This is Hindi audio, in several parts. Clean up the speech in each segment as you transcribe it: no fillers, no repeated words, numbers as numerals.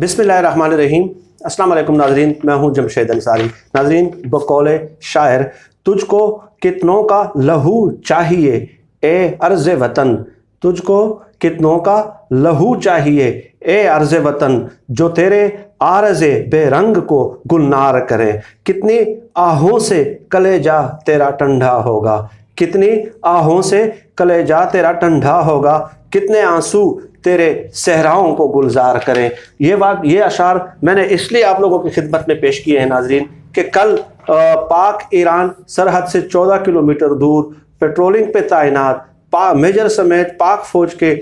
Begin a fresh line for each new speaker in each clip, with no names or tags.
बिस्मिल्लाहिर्रहमानिर्रहीम। अस्सलाम वालेकुम नाज़रीन, मैं हूं जमशेद अंसारी। नाज़रीन, बकौले शायर, तुझको कितनों का लहू चाहिए ए अर्ज़ वतन, तुझको कितनों का लहू चाहिए ए अर्ज़ वतन, जो तेरे आरज़े बेरंग को गुलनार करें। कितनी आहों से कलेजा तेरा ठंडा होगा, कितनी आहों से कलेजा तेरा ठंडा होगा, कितने आंसू तेरे सहराओं को गुलजार करें। ये अशार मैंने इसलिए आप लोगों की खिदमत में पेश किए हैं नाजरीन कि कल पाक ईरान सरहद से 14 किलोमीटर दूर पेट्रोलिंग पे तैनात मेजर समेत पाक फौज के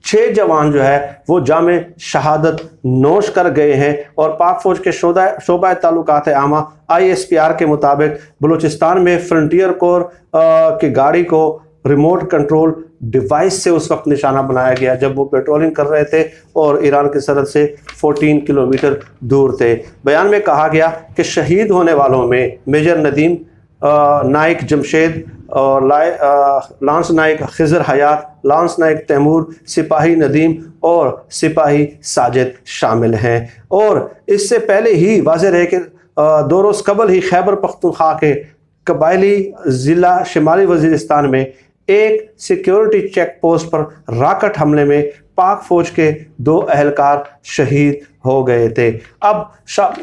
6 जवान जो है वो जामे शहादत नोश कर गए हैं। और पाक फौज के शोबा ताल्लुकात आमा ISPR के मुताबिक बलूचिस्तान में फ्रंटियर कोर की गाड़ी को रिमोट कंट्रोल डिवाइस से उस वक्त निशाना बनाया गया जब वो पेट्रोलिंग कर रहे थे और ईरान की सरहद से 14 किलोमीटर दूर थे। बयान में कहा गया कि शहीद होने वालों में मेजर नदीम नाइक जमशेद और लांस नाइक खिजर हयात, लांस नाइक तैमूर, सिपाही नदीम और सिपाही साजिद शामिल हैं। और इससे पहले ही वाज़ेह रहे कि 2 रोज़ कबल ही खैबर पख्तूनख्वा के कबायली ज़िला शिमाली वज़ीरिस्तान में एक सिक्योरिटी चेक पोस्ट पर रॉकेट हमले में पाक फौज के 2 अहलकार शहीद हो गए थे। अब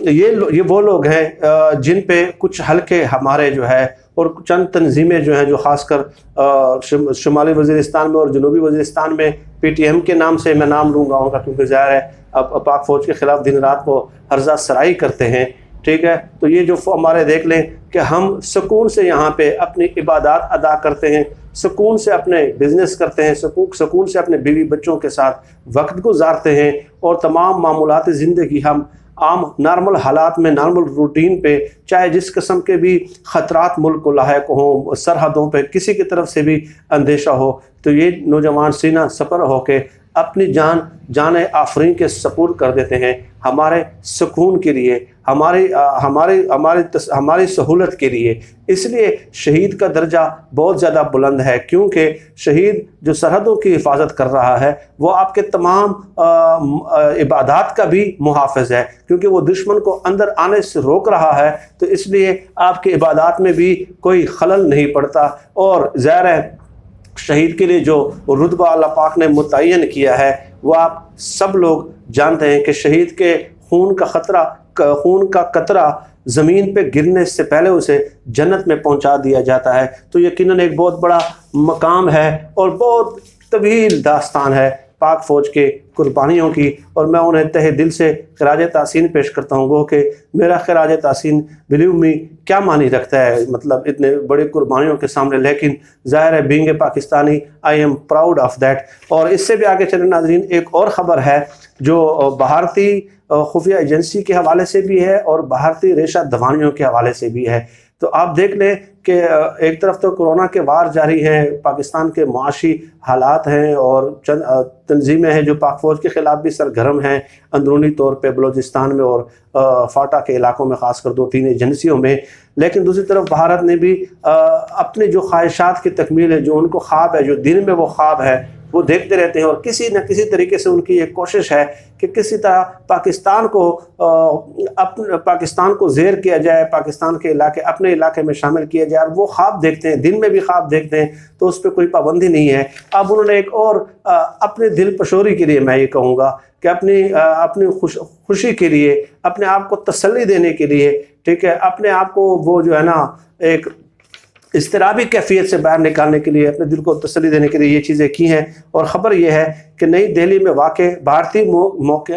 ये वो लोग हैं जिन पे कुछ हल्के हमारे जो है और चंद तंजीमें जो हैं जो ख़ासकर शुमाली वज़ीरिस्तान में और जनूबी वज़ीरिस्तान में PTM के नाम से मैं नाम लूँगा उनका, क्योंकि ज़ाहिर है अब पाक फौज के ख़िलाफ़ दिन रात वो हर्जा सराई करते हैं। ठीक है, तो ये जो हमारे देख लें कि हम सुकून से यहाँ पे अपनी इबादत अदा करते हैं, सुकून से अपने बिजनेस करते हैं, सुकून से अपने बीवी बच्चों के साथ वक्त गुजारते हैं और तमाम मामूलात ज़िंदगी हम आम नॉर्मल हालात में नॉर्मल रूटीन पे, चाहे जिस किस्म के भी ख़तरात मुल्क को लायक हों, सरहदों पे किसी की तरफ से भी अंदेशा हो, तो ये नौजवान सीना सपर होके अपनी जान आफरीन के सपुर्द कर देते हैं हमारे सुकून के लिए, हमारी सहूलत के लिए। इसलिए शहीद का दर्जा बहुत ज़्यादा बुलंद है, क्योंकि शहीद जो सरहदों की हिफाजत कर रहा है वो आपके तमाम इबादात का भी मुहाफ़िज़ है, क्योंकि वो दुश्मन को अंदर आने से रोक रहा है, तो इसलिए आपके इबादात में भी कोई खलल नहीं पड़ता। और ज़ाहिर है शहीद के लिए जो रुतबा अल्लाह पाक ने मुतय्यन किया है वो आप सब लोग जानते हैं कि शहीद के खून का कतरा ज़मीन पे गिरने से पहले उसे जन्नत में पहुंचा दिया जाता है। तो यकीनन एक बहुत बड़ा मकाम है और बहुत तवील दास्तान है पाक फ़ौज के कुर्बानियों की, और मैं उन्हें तहे दिल से खराज तासीन पेश करता हूँ। गो कि मेरा खराज तासीन बिलीव मी क्या मानी रखता है, मतलब इतने बड़ी कुर्बानियों के सामने, लेकिन ज़ाहिर है being a Pakistani I am proud of that. और इससे भी आगे चले नाज़रीन, एक और ख़बर है जो भारतीय खुफिया एजेंसी के हवाले से भी है और भारतीय रेशा दवानियों के हवाले से भी है। तो आप देख लें कि एक तरफ तो कोरोना के वार जारी हैं, पाकिस्तान के मुआशी हालात हैं और चंद तंजीमें हैं जो पाक फ़ौज के ख़िलाफ़ भी सरगर्म हैं अंदरूनी तौर पे बलूचिस्तान में और फाटा के इलाकों में, ख़ासकर 2-3 एजेंसियों में। लेकिन दूसरी तरफ भारत ने भी अपनी जो ख्वाहिशात की तकमील है, जो उनको ख्वाब है, जो दिन में वो ख्वाब है वो देखते रहते हैं, और किसी न किसी तरीके से उनकी एक कोशिश है कि किसी तरह पाकिस्तान को ज़ेर किया जाए, पाकिस्तान के इलाके अपने इलाके में शामिल किया जाए। और वो ख्वाब देखते हैं, दिन में भी ख्वाब देखते हैं, तो उस पर कोई पाबंदी नहीं है। अब उन्होंने एक और अपने दिल पशोरी के लिए मैं ये कहूँगा कि अपनी खुशी के लिए, अपने आप को तसल्ली देने के लिए, ठीक है, अपने आप को वो जो है ना एक इज़्तिराबी कैफियत से बाहर निकालने के लिए, अपने दिल को तसल्ली देने के लिए ये चीज़ें की हैं। और ख़बर यह है कि नई दिल्ली में वाक़ भारतीय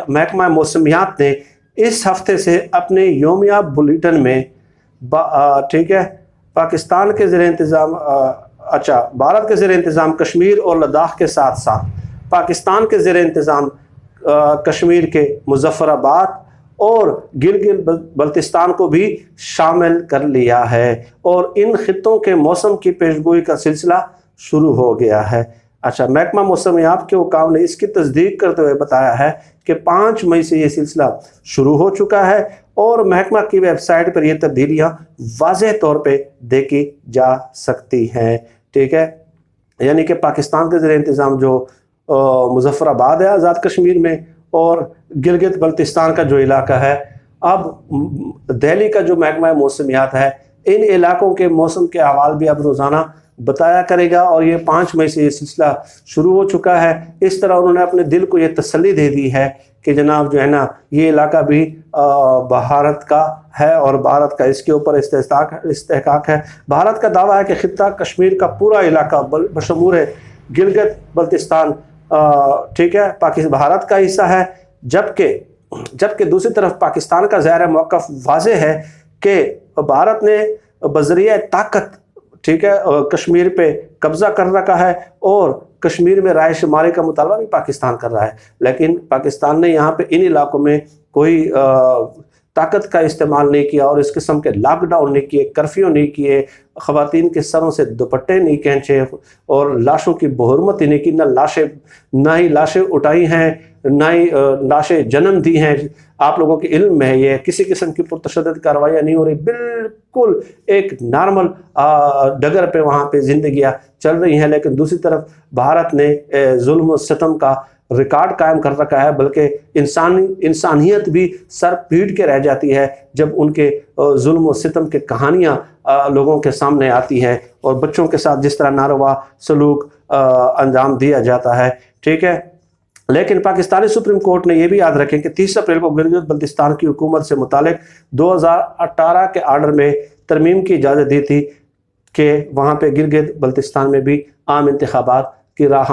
महकमा मौसमियात ने इस हफ्ते से अपने योमिया बुलेटिन में ठीक है पाकिस्तान के ज़ेर इंतज़ाम भारत के ज़ेर इंतज़ाम कश्मीर और लद्दाख के साथ साथ पाकिस्तान के ज़ेर इंतज़ाम कश्मीर के मुज़फ़्फ़राबाद और गिलगित बल्तिस्तान को भी शामिल कर लिया है, और इन खित्तों के मौसम की पेशगोई का सिलसिला शुरू हो गया है। अच्छा, महकमा मौसमियात के हुकाम ने इसकी तस्दीक करते हुए बताया है कि 5 मई से ये सिलसिला शुरू हो चुका है और महकमा की वेबसाइट पर यह तब्दीलियाँ वाज़ेह तौर पर देखी जा सकती हैं। ठीक है, यानी कि पाकिस्तान के ज़ेर इंतज़ाम जो मुज़फ़्फ़राबाद है आज़ाद कश्मीर में, और गिलगित बल्तिस्तान का जो इलाका है। अब दिल्ली का जो महकमा मौसमियात है, इन इलाकों के मौसम के अहवाल भी अब रोज़ाना बताया करेगा, और ये 5 मई से ये सिलसिला शुरू हो चुका है। इस तरह उन्होंने अपने दिल को ये तसल्ली दे दी है कि जनाब जो है ना, ये इलाका भी भारत का है और भारत का इसके ऊपर इस्तेहकाक है। भारत का दावा है कि खित्ता कश्मीर का पूरा इलाका बशमूर गिलगित बल्तिस्तान ठीक है पाकिस्तान भारत का हिस्सा है, जबकि दूसरी तरफ पाकिस्तान का ज़ाहिर मौक़िफ़ वाज़ेह है कि भारत ने बज़रिया ताकत ठीक है कश्मीर पे कब्ज़ा कर रखा है और कश्मीर में राय शुमारी का मुतालबा भी पाकिस्तान कर रहा है। लेकिन पाकिस्तान ने यहाँ पे इन इलाकों में कोई ताकत का इस्तेमाल नहीं किया और इस किस्म के लॉकडाउन नहीं किए, कर्फ्यू नहीं किए, ख़वातीन के सरों से दुपट्टे नहीं खींचे और लाशों की बहुरमती नहीं की। ना ही लाशें उठाई हैं, ना ही लाशें जन्म दी हैं। आप लोगों के इल्म में है ये किसी किस्म की पुरतशद्दुद कार्रवाइयाँ नहीं हो रही, बिल्कुल एक नॉर्मल डगर पे वहाँ पे जिंदगियाँ चल रही हैं। लेकिन दूसरी तरफ भारत ने जुल्म और सितम का रिकॉर्ड कायम कर रखा है, बल्कि इंसानियत भी सर पीट के रह जाती है जब उनके जुल्म और सितम के कहानियाँ लोगों के सामने आती हैं और बच्चों के साथ जिस तरह नारवा सलूक अंजाम दिया जाता है। ठीक है, लेकिन पाकिस्तानी सुप्रीम कोर्ट ने यह भी याद रखें कि 30 अप्रैल को गिलगित बल्तिस्तान की हुकूमत से मुतालिक 2018 के आर्डर में तरमीम की इजाज़त दी थी कि वहाँ पे गिलगित बल्तिस्तान में भी आम इंतखाबात की राह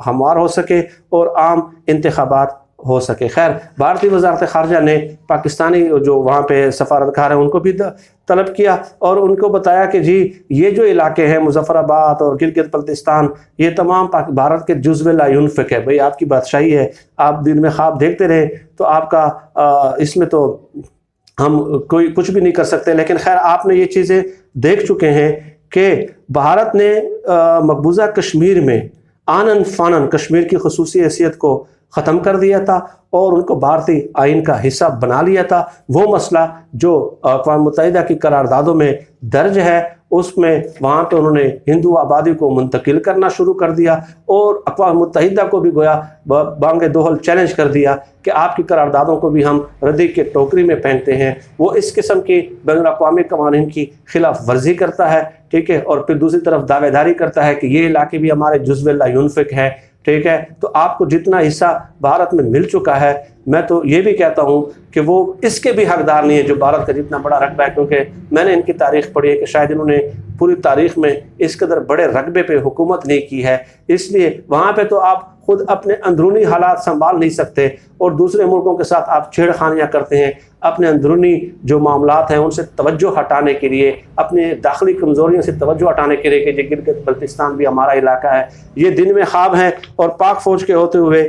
हमवार हो सके और आम इंतखाबात हो सके। खैर, भारतीय वजारत ख़ारजा ने पाकिस्तानी जो वहाँ पे सफारतकार हैं उनको भी तलब किया और उनको बताया कि जी ये जो इलाके हैं मुजफ्फराबाद और गिलगित बल्तिस्तान, ये तमाम भारत के जुज़्व ला युनफ़िक है। भाई आपकी बादशाही है, आप दिन में ख्वाब देखते रहे तो आपका इसमें तो हम कोई कुछ भी नहीं कर सकते। लेकिन खैर, आपने ये चीज़ें देख चुके हैं कि भारत ने मकबूजा कश्मीर में आनन फानन कश्मीर की खुसूसी हैसियत को ख़त्म कर दिया था और उनको भारतीय आइन का हिस्सा बना लिया था। वो मसला जो अक़वाम मुत्तहिदा की करारदादों में दर्ज है, उसमें वहाँ पे उन्होंने हिंदू आबादी को मुंतकिल करना शुरू कर दिया और अक़वाम मुत्तहिदा को भी गोया बांगे दोहल चैलेंज कर दिया कि आपकी करारदादों को भी हम रद्दी के टोकरी में पहनते हैं। वो इस किस्म की बैनुल अक़वामी कवानीन की खिलाफ वर्जी करता है, ठीक है, और फिर दूसरी तरफ दावेदारी करता है कि ये इलाके भी हमारे जुज़्व ला युनफ़िक है। ठीक है, तो आपको जितना हिस्सा भारत में मिल चुका है, मैं तो ये भी कहता हूँ कि वो इसके भी हकदार नहीं है जो भारत का जितना बड़ा रकबा है, क्योंकि मैंने इनकी तारीख़ पढ़ी है कि शायद इन्होंने पूरी तारीख़ में इस कदर बड़े रकबे पे हुकूमत नहीं की है। इसलिए वहाँ पे तो आप खुद अपने अंदरूनी हालात संभाल नहीं सकते और दूसरे मुल्कों के साथ आप छेड़खानियाँ करते हैं अपने अंदरूनी जो मामलात हैं उनसे तवज्जो हटाने के लिए, अपने दाखिली कमज़ोरियों से तवज्जो हटाने के लिए कि गिलगित बल्तिस्तान भी हमारा इलाका है। ये दिन में ख्वाब है और पाक फ़ौज के होते हुए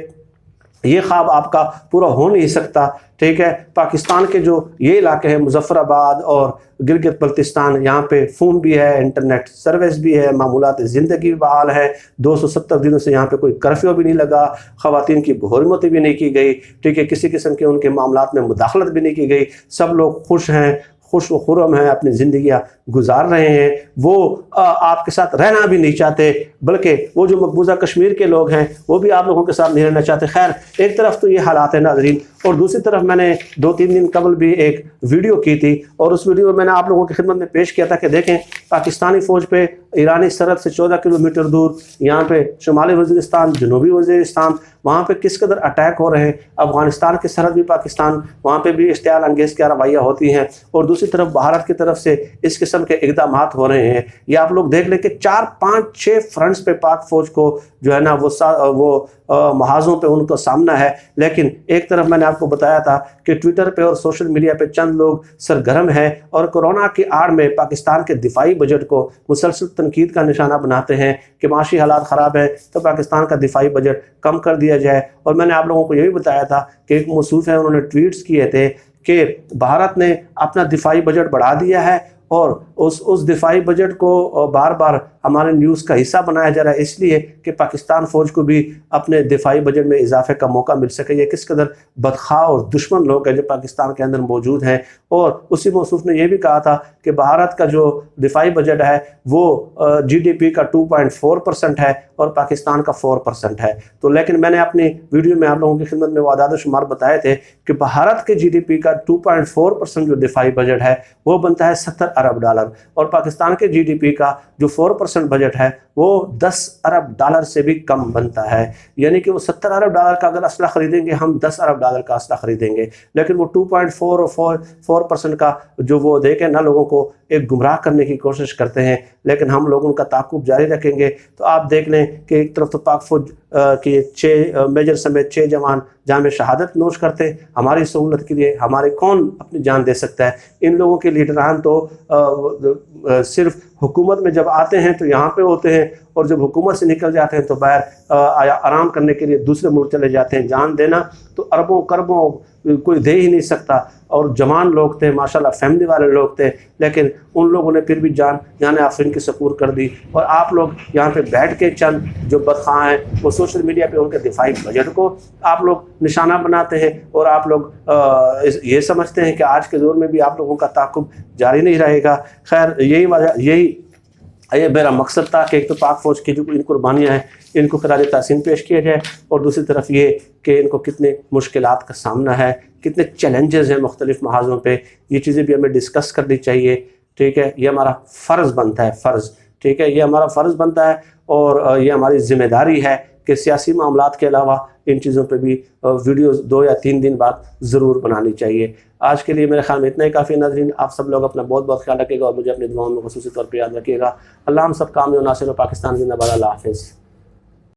ये ख्वाब आपका पूरा हो नहीं सकता। ठीक है, पाकिस्तान के जो ये इलाके हैं मुजफ्फराबाद और गिलगित बल्तिस्तान, यहाँ पे फ़ोन भी है, इंटरनेट सर्विस भी है, मामूलात ज़िंदगी भी बहाल है। 270 दिनों से यहाँ पे कोई कर्फ्यू भी नहीं लगा, ख़वातीन की बहुरमती भी नहीं की गई। ठीक है, किसी किस्म के उनके मामलात में मुदाखलत भी नहीं की गई। सब लोग खुश हैं, खुश व खुर्रम हैं, अपनी ज़िंदगियाँ गुजार रहे हैं। वो आपके साथ रहना भी नहीं चाहते, बल्कि वो जो मकबूजा कश्मीर के लोग हैं वो भी आप लोगों के साथ नहीं रहना चाहते। खैर, एक तरफ तो ये हालात है नाज़रीन, और दूसरी तरफ मैंने 2-3 दिन कबल भी एक वीडियो की थी और उस वीडियो में मैंने आप लोगों की खिदमत में पेश किया था कि देखें पाकिस्तानी फ़ौज पे ईरानी सरहद से 14 किलोमीटर दूर यहाँ पे शुमाली वज़ीरिस्तान, जनूबी वज़ीरिस्तान, वहाँ पे किस कदर अटैक हो रहे हैं। अफ़गानिस्तान की सरहद भी पाकिस्तान, वहाँ पे भी इश्तियाल अंगेज़ कार्रवाइयाँ होती हैं और दूसरी तरफ भारत की तरफ से इस किस्म के इक़दाम हो रहे हैं। ये आप लोग देख लें कि 4-5-6 फ्रंट्स पे पाक फ़ौज को जो है ना वो महाजों पे उनका सामना है। लेकिन एक तरफ मैंने आपको बताया था कि ट्विटर पे और सोशल मीडिया पे चंद लोग सरगर्म हैं और कोरोना की आड़ में पाकिस्तान के दिफाई बजट को मुसलसल तनकीद का निशाना बनाते हैं कि माशी हालात ख़राब है तो पाकिस्तान का दिफाई बजट कम कर दिया जाए। और मैंने आप लोगों को यह भी बताया था कि एक मौसूफ है, उन्होंने ट्वीट्स किए थे कि भारत ने अपना दिफाई बजट बढ़ा दिया है और उस दिफाई बजट को बार बार हमारे न्यूज़ का हिस्सा बनाया जा रहा है, इसलिए कि पाकिस्तान फ़ौज को भी अपने दिफाई बजट में इजाफे का मौका मिल सके। ये किस कदर बदखा और दुश्मन लोग हैं जो पाकिस्तान के अंदर मौजूद हैं। और उसी मौसूफ ने यह भी कहा था कि भारत का जो दिफाई बजट है वो GDP का 2.4% है और पाकिस्तान का 4% है। तो लेकिन मैंने अपनी वीडियो में आप लोगों की खिदमत में वो आदाद शुमार बताए थे कि भारत के GDP का 2.4% जो दिफाई बजट है वो बनता है $70 अरब और पाकिस्तान के GDP का जो 4% बजट है वो $10 अरब से भी कम बनता है। यानी कि वो $70 अरब का अगर असला खरीदेंगे, हम $10 अरब का असला खरीदेंगे, लेकिन वो 2.4 और 4% का जो वो देके ना लोगों को एक गुमराह करने की कोशिश करते हैं। लेकिन हम लोग उनका ताक़ुब जारी रखेंगे। तो आप देख लें कि एक तरफ तो पाक फौज के 6 मेजर समेत 6 जवान जाम शहादत नोश करते हैं। हमारी सहूलत के लिए हमारे कौन अपनी जान दे सकता है? इन लोगों के लीडरान तो सिर्फ हुकूमत में जब आते हैं तो यहाँ पे होते हैं और जब हुकूमत से निकल जाते हैं तो बाहर आराम करने के लिए दूसरे मुल्क चले जाते हैं। जान देना तो अरबों करबों कोई दे ही नहीं सकता। और जवान लोग थे, माशाल्लाह फैमिली वाले लोग थे, लेकिन उन लोगों ने फिर भी जान आफरीन की सपूर कर दी। और आप लोग यहाँ पे बैठ के चंद जो बदखा हैं वो सोशल मीडिया पे उनके दिफाई बजट को आप लोग निशाना बनाते हैं और आप लोग ये समझते हैं कि आज के दौर में भी आप लोगों का ताक़ुब जारी नहीं रहेगा। खैर यही मेरा मकसद था कि एक तो पाक फ़ौज की जो इन कुर्बानियाँ हैं इनको खराज तहसीन पेश किया जाए और दूसरी तरफ ये कि इनको कितने मुश्किलात का सामना है, कितने चैलेंजेस हैं मुख्तलिफ़ महाज़ों पे, ये चीज़ें भी हमें डिस्कस करनी चाहिए। ठीक है, ये हमारा फ़र्ज़ बनता है, फ़र्ज़, ठीक है, ये हमारा फ़र्ज़ बनता है और ये हमारी ज़िम्मेदारी है कि सियासी मामलात के अलावा इन चीज़ों पे भी वीडियोस 2 या 3 दिन बाद ज़रूर बनानी चाहिए। आज के लिए मेरे ख्याल में इतना ही काफ़ी। नाज़रीन, आप सब लोग अपना बहुत बहुत ख्याल रखिएगा और मुझे अपनी दुआओं में ख़ुसूसी तौर पर याद रखिएगा। अल्लाह हम सब कामयाब नासिर पाकिस्तान जिंदाबाद। अल्लाह हाफ़िज़।